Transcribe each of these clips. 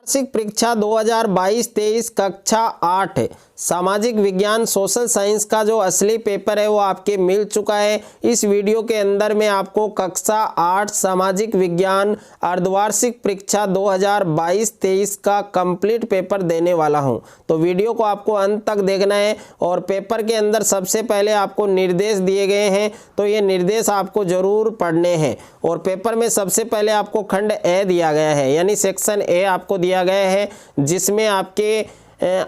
वार्षिक परीक्षा 2022-23 कक्षा 8 सामाजिक विज्ञान सोशल साइंस का जो असली पेपर है वो आपके मिल चुका है। इस वीडियो के अंदर मैं आपको कक्षा 8 सामाजिक विज्ञान अर्धवार्षिक परीक्षा 2022-23 का कंप्लीट पेपर देने वाला हूं। तो वीडियो को आपको अंत तक देखना है और पेपर के अंदर सबसे पहले आपको निर्देश दिए गए हैं, तो ये निर्देश आपको जरूर पढ़ने हैं। और पेपर में सबसे पहले आपको खंड ए दिया गया है, यानी सेक्शन ए आपको दिया गया है, जिसमें आपके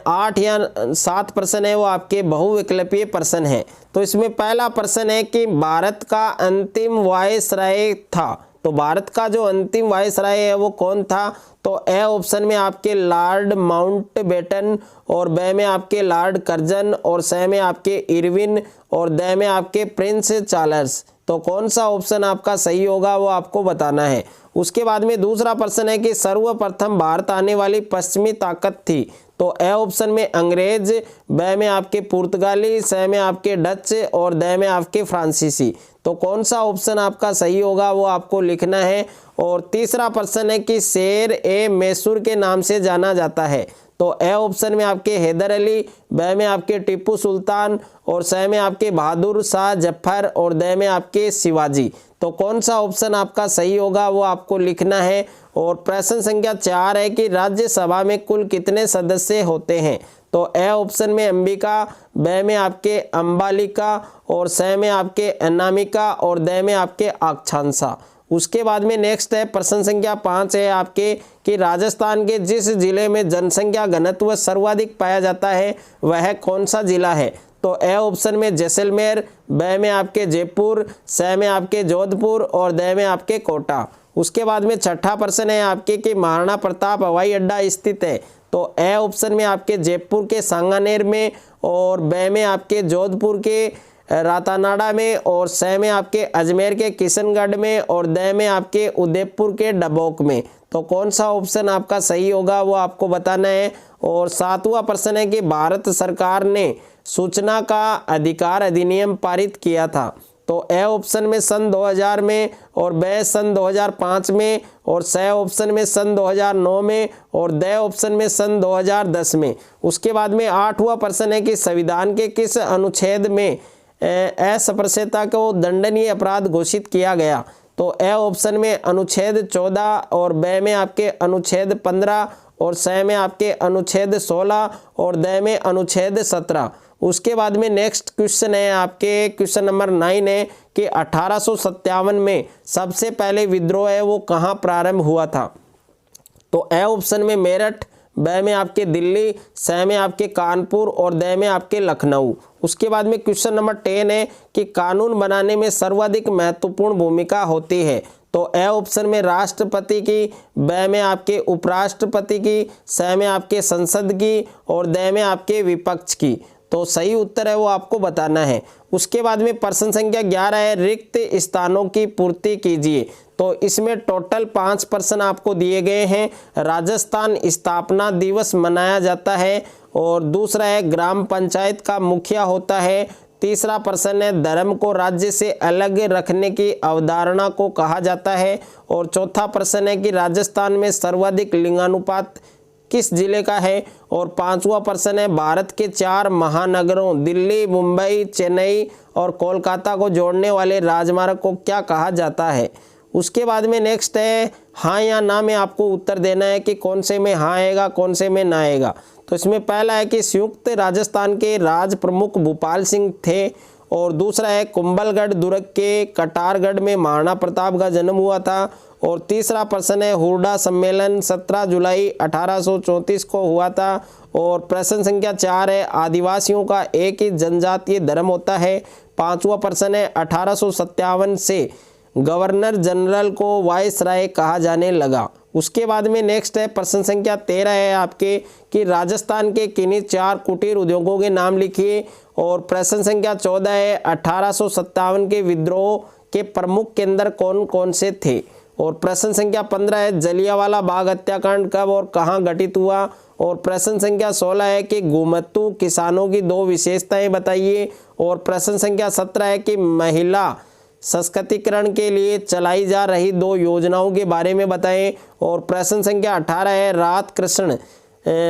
8 या 7 प्रश्न है वो आपके बहुविकल्पीय प्रश्न है। तो इसमें पहला प्रश्न है कि भारत का अंतिम वायसराय था, तो भारत का जो अंतिम वायसराय है वो कौन था? तो ए ऑप्शन में आपके लॉर्ड माउंटबेटन, और बे में आपके लॉर्ड कर्जन, और स में आपके इरविन, और द में आपके प्रिंस चार्ल्स। तो कौन सा ऑप्शन आपका सही होगा वो आपको बताना है। उसके बाद में दूसरा प्रश्न है कि सर्वप्रथम भारत आने वाली पश्चिमी ताकत थी, तो ए ऑप्शन में अंग्रेज, बे में आपके पुर्तगाली, स में आपके डच, और द में आपके फ्रांसीसी। तो कौन सा ऑप्शन आपका सही होगा वो आपको लिखना है। और तीसरा प्रश्न है कि शेर ए मैसूर के नाम से जाना जाता है, तो ए ऑप्शन में आपके हैदर अली, बे में आपके टीपू सुल्तान, और स में आपके बहादुर शाह जफर, और द में आपके शिवाजी। तो कौन सा ऑप्शन आपका सही होगा वो आपको लिखना है। और प्रश्न संख्या 4 है कि राज्यसभा में कुल कितने सदस्य होते हैं? तो ए ऑप्शन में अंबिका, बे में आपके अंबालिका, और स में आपके अनामिका, और द में आपके आकांक्षा। उसके बाद में नेक्स्ट है प्रश्न संख्या 5 है आपके कि राजस्थान के जिस जिले में जनसंख्या घनत्व सर्वाधिक पाया जाता है वह कौन सा जिला है? तो ए ऑप्शन में जैसलमेर, बे में आपके जयपुर, स में आपके जोधपुर, और द में आपके कोटा। उसके बाद में छठा प्रश्न है आपके कि महाराणा प्रताप हवाई अड्डा स्थित है, तो ए ऑप्शन में आपके जयपुर के सांगानेर में, और बे में आपके जोधपुर के रातानाडा में, और स में आपके अजमेर के किशनगढ़ में, और द में आपके उदयपुर के डबोक में। तो कौन सा ऑप्शन आपका सही होगा वो आपको बताना है। और सातवां प्रश्न है कि भारत सरकार ने सूचना का अधिकार अधिनियम पारित किया था, तो ए ऑप्शन में सन 2000 में, और बे सन 2005 में, और स ऑप्शन में सन 2009 में, और द ऑप्शन में सन 2010 में। उसके बाद में 8वां प्रश्न है कि संविधान के किस अनुच्छेद में अस्पृश्यता को दंडनीय अपराध घोषित किया गया? तो ए ऑप्शन में अनुच्छेद 14, और बे में आपके अनुच्छेद 15, और स में आपके अनुच्छेद 16, और द में अनुच्छेद 17। उसके बाद में नेक्स्ट क्वेश्चन है आपके क्वेश्चन नंबर 9 है कि 1857 में सबसे पहले विद्रोह है वो कहाँ प्रारंभ हुआ था? तो ए ऑप्शन में मेरठ, बे में आपके दिल्ली, स में आपके कानपुर, और द में आपके लखनऊ। उसके बाद में क्वेश्चन नंबर 10 है कि कानून बनाने में सर्वाधिक महत्वपूर्ण भूमिका होती है, तो ए ऑप्शन में राष्ट्रपति की, बे में आपके उपराष्ट्रपति की, स में आपके संसद की, और द में आपके विपक्ष की। तो सही उत्तर है वो आपको बताना है। उसके बाद में प्रश्न संख्या 11 है रिक्त स्थानों की पूर्ति कीजिए, तो इसमें टोटल 5 प्रश्न आपको दिए गए हैं। राजस्थान स्थापना दिवस मनाया जाता है, और दूसरा है ग्राम पंचायत का मुखिया होता है। तीसरा प्रश्न है धर्म को राज्य से अलग रखने की अवधारणा को कहा जाता है। और चौथा प्रश्न है कि राजस्थान में सर्वाधिक लिंगानुपात किस जिले का है? और 5वां प्रश्न है भारत के 4 महानगरों दिल्ली, मुंबई, चेन्नई और कोलकाता को जोड़ने वाले राजमार्ग को क्या कहा जाता है? उसके बाद में नेक्स्ट है हाँ या ना में आपको उत्तर देना है कि कौन से में हाँ आएगा, कौन से में ना आएगा। तो इसमें पहला है कि संयुक्त राजस्थान के राज प्रमुख भूपाल सिंह थे, और दूसरा है कुंभलगढ़ दुर्ग के कटारगढ़ में महाराणा प्रताप का जन्म हुआ था। और तीसरा प्रश्न है हुरडा सम्मेलन 17 जुलाई 1834 को हुआ था। और प्रश्न संख्या 4 है आदिवासियों का एक ही जनजातीय धर्म होता है। 5वां प्रश्न है 1857 से गवर्नर जनरल को वायसराय कहा जाने लगा। उसके बाद में नेक्स्ट है प्रश्न संख्या 13 है आपके कि राजस्थान के किन्हीं 4 कुटीर उद्योगों के नाम लिखिए। और प्रश्न संख्या 14 है 1857 के विद्रोह के प्रमुख केंद्र कौन कौन से थे। और प्रश्न संख्या 15 है जलियांवाला बाग हत्याकांड कब और कहाँ घटित हुआ। और प्रश्न संख्या 16 है कि घुमतू किसानों की 2 विशेषताएं बताइए। और प्रश्न संख्या 17 है कि महिला सशक्तिकरण के लिए चलाई जा रही 2 योजनाओं के बारे में बताएं। और प्रश्न संख्या 18 है,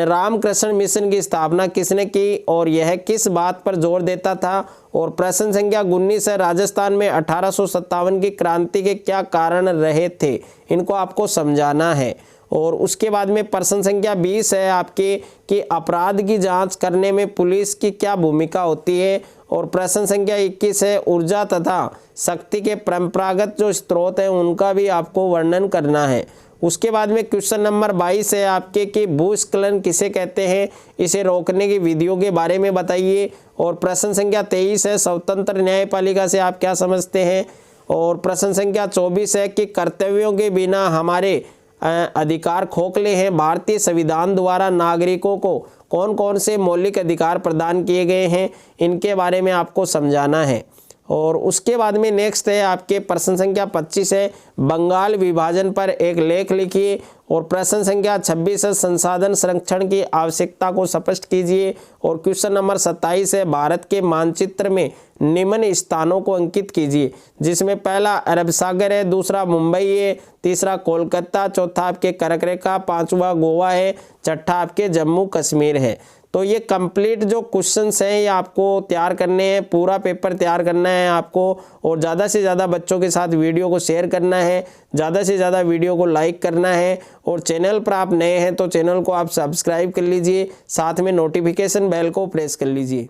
रामकृष्ण मिशन की स्थापना किसने की और यह किस बात पर जोर देता था। और प्रश्न संख्या 19 है, राजस्थान में 1857 की क्रांति के क्या कारण रहे थे, इनको आपको समझाना है। और उसके बाद में प्रश्न संख्या 20 है आपके कि अपराध की जांच करने में पुलिस की क्या भूमिका होती है। और प्रश्न संख्या 21 है, ऊर्जा तथा शक्ति के परंपरागत जो स्रोत हैं उनका भी आपको वर्णन करना है। उसके बाद में क्वेश्चन नंबर 22 है आपके कि भूस्खलन किसे कहते हैं, इसे रोकने की विधियों के बारे में बताइए। और प्रश्न संख्या 23 है, स्वतंत्र न्यायपालिका से आप क्या समझते हैं। और प्रश्न संख्या 24 है कि कर्तव्यों के बिना हमारे अधिकार खोखले हैं, भारतीय संविधान द्वारा नागरिकों को कौन कौन से मौलिक अधिकार प्रदान किए गए हैं, इनके बारे में आपको समझाना है। और उसके बाद में नेक्स्ट है आपके प्रश्न संख्या 25 है, बंगाल विभाजन पर एक लेख लिखिए। और प्रश्न संख्या 26 है, संसाधन संरक्षण की आवश्यकता को स्पष्ट कीजिए। और क्वेश्चन नंबर 27 है, भारत के मानचित्र में निम्न स्थानों को अंकित कीजिए, जिसमें पहला अरब सागर है, दूसरा मुंबई है, तीसरा कोलकाता, चौथा आपके कर्करेखा, पांचवा गोवा है, छठा आपके जम्मू कश्मीर है। तो ये कंप्लीट जो क्वेश्चंस हैं ये आपको तैयार करने हैं, पूरा पेपर तैयार करना है आपको। और ज़्यादा से ज़्यादा बच्चों के साथ वीडियो को शेयर करना है, ज़्यादा से ज़्यादा वीडियो को लाइक करना है। और चैनल पर आप नए हैं तो चैनल को आप सब्सक्राइब कर लीजिए, साथ में नोटिफिकेशन बेल को प्रेस कर लीजिए।